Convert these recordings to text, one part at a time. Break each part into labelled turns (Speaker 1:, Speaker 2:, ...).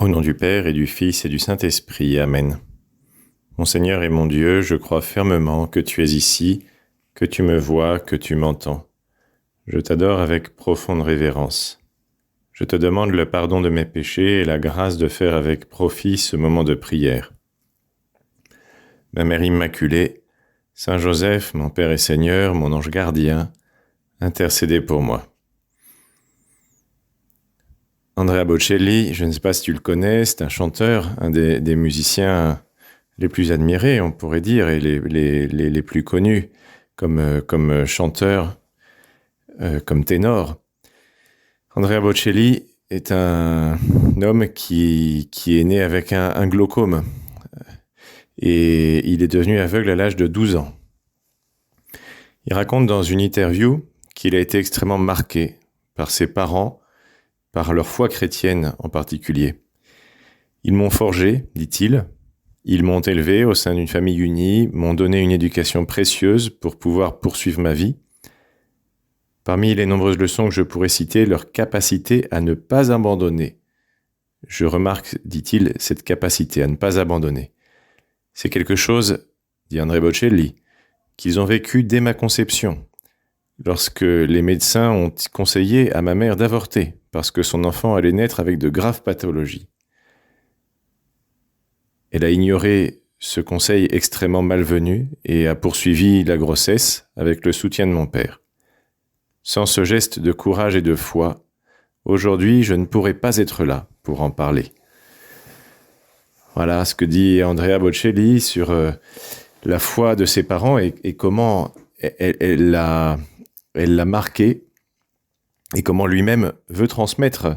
Speaker 1: Au nom du Père et du Fils et du Saint-Esprit. Amen. Mon Seigneur et mon Dieu, je crois fermement que tu es ici, que tu me vois, que tu m'entends. Je t'adore avec profonde révérence. Je te demande le pardon de mes péchés et la grâce de faire avec profit ce moment de prière. Ma Mère Immaculée, Saint Joseph, mon Père et Seigneur, mon ange gardien, intercédez pour moi. Andrea Bocelli, je ne sais pas si tu le connais, c'est un chanteur, un des musiciens les plus admirés, on pourrait dire, et les plus connus comme chanteur, comme ténor. Andrea Bocelli est un homme qui est né avec un glaucome et il est devenu aveugle à l'âge de 12 ans. Il raconte dans une interview qu'il a été extrêmement marqué par ses parents, par leur foi chrétienne en particulier. Ils m'ont forgé, dit-il, ils m'ont élevé au sein d'une famille unie, m'ont donné une éducation précieuse pour pouvoir poursuivre ma vie. Parmi les nombreuses leçons que je pourrais citer, leur capacité à ne pas abandonner. Je remarque, dit-il, cette capacité à ne pas abandonner. C'est quelque chose, dit Andrea Bocelli, qu'ils ont vécu dès ma conception, lorsque les médecins ont conseillé à ma mère d'avorter, parce que son enfant allait naître avec de graves pathologies. Elle a ignoré ce conseil extrêmement malvenu et a poursuivi la grossesse avec le soutien de mon père. Sans ce geste de courage et de foi, aujourd'hui je ne pourrais pas être là pour en parler. Voilà ce que dit Andrea Bocelli sur la foi de ses parents et comment elle l'a marqué et comment lui-même veut transmettre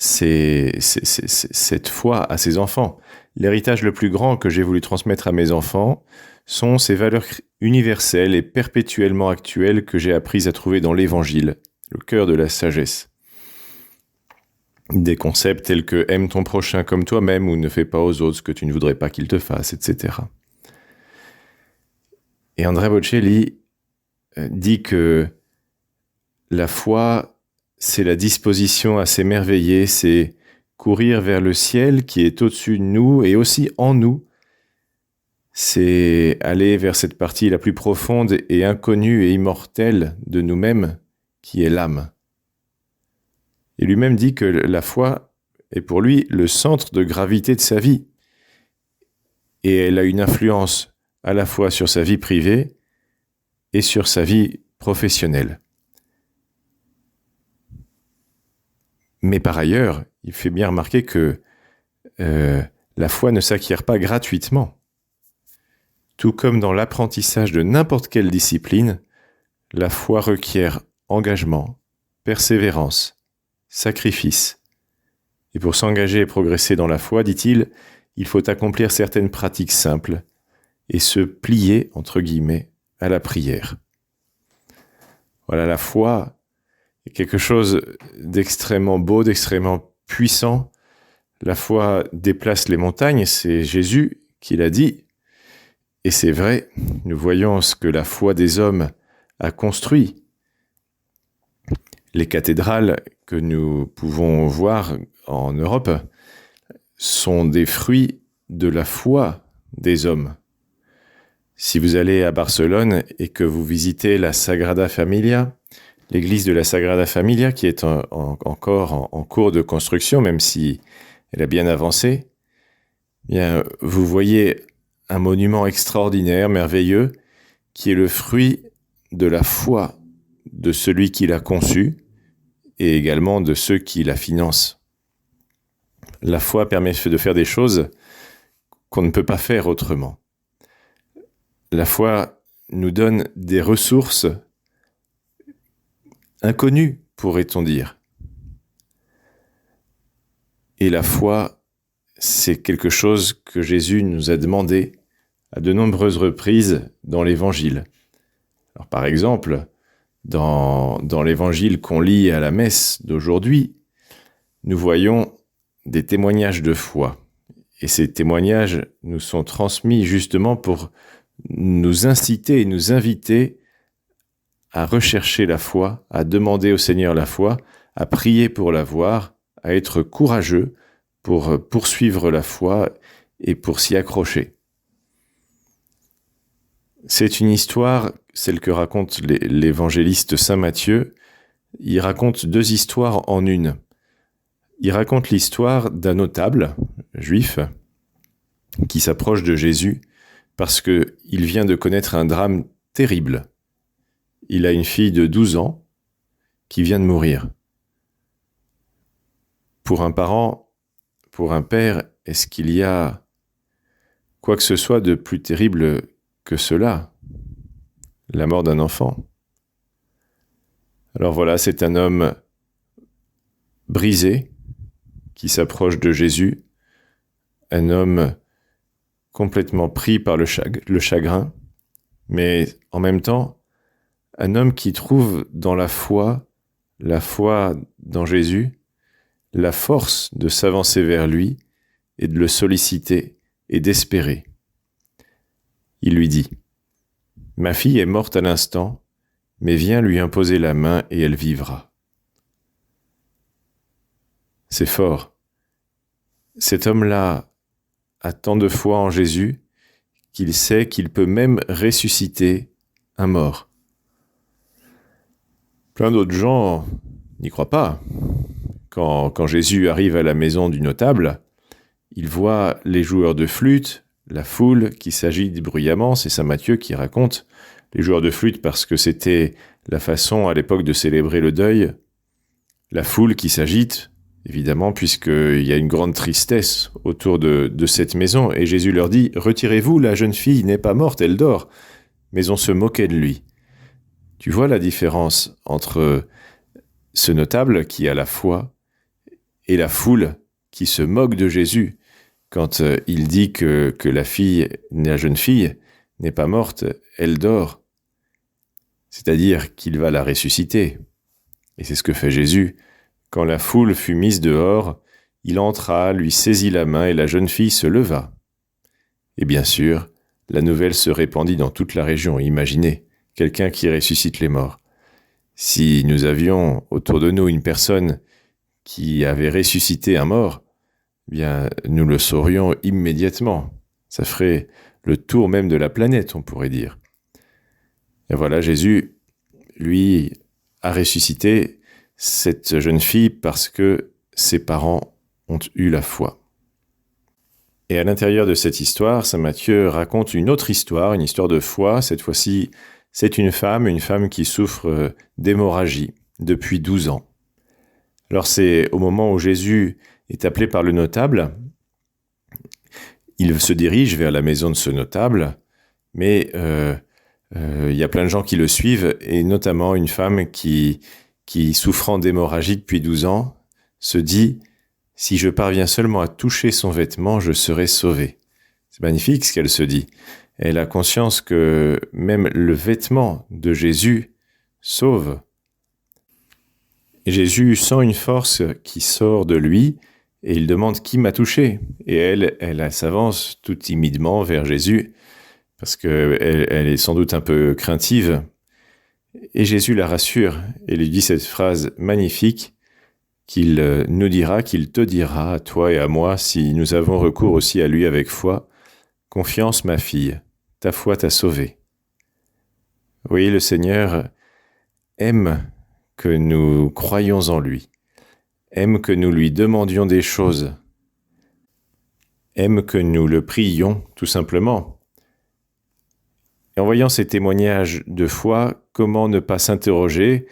Speaker 1: cette foi à ses enfants. L'héritage le plus grand que j'ai voulu transmettre à mes enfants sont ces valeurs universelles et perpétuellement actuelles que j'ai apprises à trouver dans l'Évangile, le cœur de la sagesse. Des concepts tels que « aime ton prochain comme toi-même » ou « ne fais pas aux autres ce que tu ne voudrais pas qu'ils te fassent », etc. Et Andrea Bocelli dit que la foi, c'est la disposition à s'émerveiller, c'est courir vers le ciel qui est au-dessus de nous et aussi en nous. C'est aller vers cette partie la plus profonde et inconnue et immortelle de nous-mêmes, qui est l'âme. Et lui-même dit que la foi est pour lui le centre de gravité de sa vie. Et elle a une influence à la fois sur sa vie privée et sur sa vie professionnelle. Mais par ailleurs, il fait bien remarquer que la foi ne s'acquiert pas gratuitement. Tout comme dans l'apprentissage de n'importe quelle discipline, la foi requiert engagement, persévérance, sacrifice. Et pour s'engager et progresser dans la foi, dit-il, il faut accomplir certaines pratiques simples et se plier, entre guillemets, à la prière. Voilà, la foi est quelque chose d'extrêmement beau, d'extrêmement puissant. La foi déplace les montagnes, c'est Jésus qui l'a dit. Et c'est vrai, nous voyons ce que la foi des hommes a construit. Les cathédrales que nous pouvons voir en Europe sont des fruits de la foi des hommes. Si vous allez à Barcelone et que vous visitez la Sagrada Familia, l'église de la Sagrada Familia, qui est encore en cours de construction, même si elle a bien avancé, bien, vous voyez un monument extraordinaire, merveilleux, qui est le fruit de la foi de celui qui l'a conçu et également de ceux qui la financent. La foi permet de faire des choses qu'on ne peut pas faire autrement. La foi nous donne des ressources inconnues, pourrait-on dire. Et la foi, c'est quelque chose que Jésus nous a demandé à de nombreuses reprises dans l'Évangile. Alors, par exemple, dans l'Évangile qu'on lit à la messe d'aujourd'hui, nous voyons des témoignages de foi. Et ces témoignages nous sont transmis justement pour nous inciter et nous inviter à rechercher la foi, à demander au Seigneur la foi, à prier pour l'avoir, à être courageux pour poursuivre la foi et pour s'y accrocher. C'est une histoire, celle que raconte l'évangéliste Saint Matthieu. Il raconte deux histoires en une. Il raconte l'histoire d'un notable juif qui s'approche de Jésus parce qu'il vient de connaître un drame terrible. Il a une fille de 12 ans qui vient de mourir. Pour un parent, pour un père, est-ce qu'il y a quoi que ce soit de plus terrible que cela, la mort d'un enfant? Alors voilà, c'est un homme brisé qui s'approche de Jésus, un homme complètement pris par le chagrin, mais en même temps, un homme qui trouve dans la foi dans Jésus, la force de s'avancer vers lui et de le solliciter et d'espérer. Il lui dit : « Ma fille est morte à l'instant, mais viens lui imposer la main et elle vivra. » C'est fort. Cet homme-là a tant de foi en Jésus qu'il sait qu'il peut même ressusciter un mort. Plein d'autres gens n'y croient pas. Quand Jésus arrive à la maison du notable, il voit les joueurs de flûte, la foule qui s'agite bruyamment. C'est saint Matthieu qui raconte les joueurs de flûte parce que c'était la façon à l'époque de célébrer le deuil. La foule qui s'agite, évidemment, puisqu'il y a une grande tristesse autour de cette maison. Et Jésus leur dit : « Retirez-vous, la jeune fille n'est pas morte, elle dort. » Mais on se moquait de lui. Tu vois la différence entre ce notable qui a la foi et la foule qui se moque de Jésus quand il dit que la jeune fille n'est pas morte, elle dort. C'est-à-dire qu'il va la ressusciter. Et c'est ce que fait Jésus. Quand la foule fut mise dehors, il entra, lui saisit la main et la jeune fille se leva. Et bien sûr, la nouvelle se répandit dans toute la région. Imaginez, quelqu'un qui ressuscite les morts. Si nous avions autour de nous une personne qui avait ressuscité un mort, bien, nous le saurions immédiatement. Ça ferait le tour même de la planète, on pourrait dire. Et voilà, Jésus, lui, a ressuscité cette jeune fille parce que ses parents ont eu la foi. Et à l'intérieur de cette histoire, saint Matthieu raconte une autre histoire, une histoire de foi. Cette fois-ci, c'est une femme qui souffre d'hémorragie depuis 12 ans. Alors c'est au moment où Jésus est appelé par le notable, il se dirige vers la maison de ce notable, mais il y a plein de gens qui le suivent, et notamment une femme qui souffrant d'hémorragie depuis 12 ans, se dit « Si je parviens seulement à toucher son vêtement, je serai sauvée. » C'est magnifique ce qu'elle se dit. Elle a conscience que même le vêtement de Jésus sauve. Et Jésus sent une force qui sort de lui et il demande « Qui m'a touché ?» Et elle s'avance tout timidement vers Jésus parce qu'elle est sans doute un peu craintive. Et Jésus la rassure et lui dit cette phrase magnifique qu'il nous dira, qu'il te dira, à toi et à moi, si nous avons recours aussi à lui avec foi. « Confiance, ma fille, ta foi t'a sauvée. » Oui, le Seigneur aime que nous croyions en lui, aime que nous lui demandions des choses, aime que nous le prions tout simplement. Et en voyant ces témoignages de foi, comment ne pas s'interroger?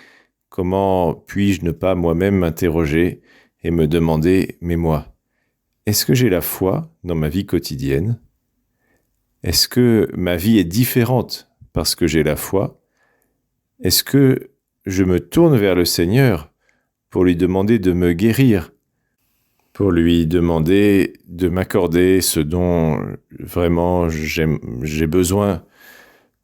Speaker 1: Comment puis-je ne pas moi-même m'interroger et me demander, mais moi, est-ce que j'ai la foi dans ma vie quotidienne? Est-ce que ma vie est différente parce que j'ai la foi? Est-ce que je me tourne vers le Seigneur pour lui demander de me guérir, pour lui demander de m'accorder ce dont vraiment j'ai besoin,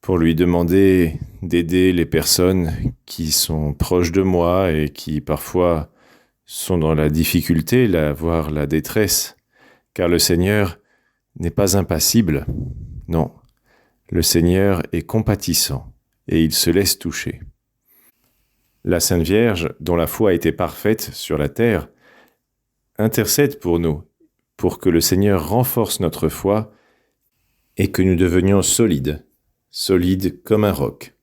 Speaker 1: pour lui demander d'aider les personnes qui sont proches de moi et qui parfois sont dans la difficulté, voire la détresse, car le Seigneur n'est pas impassible. Non, le Seigneur est compatissant et il se laisse toucher. La Sainte Vierge, dont la foi a été parfaite sur la terre, intercède pour nous pour que le Seigneur renforce notre foi et que nous devenions solides, solides comme un roc.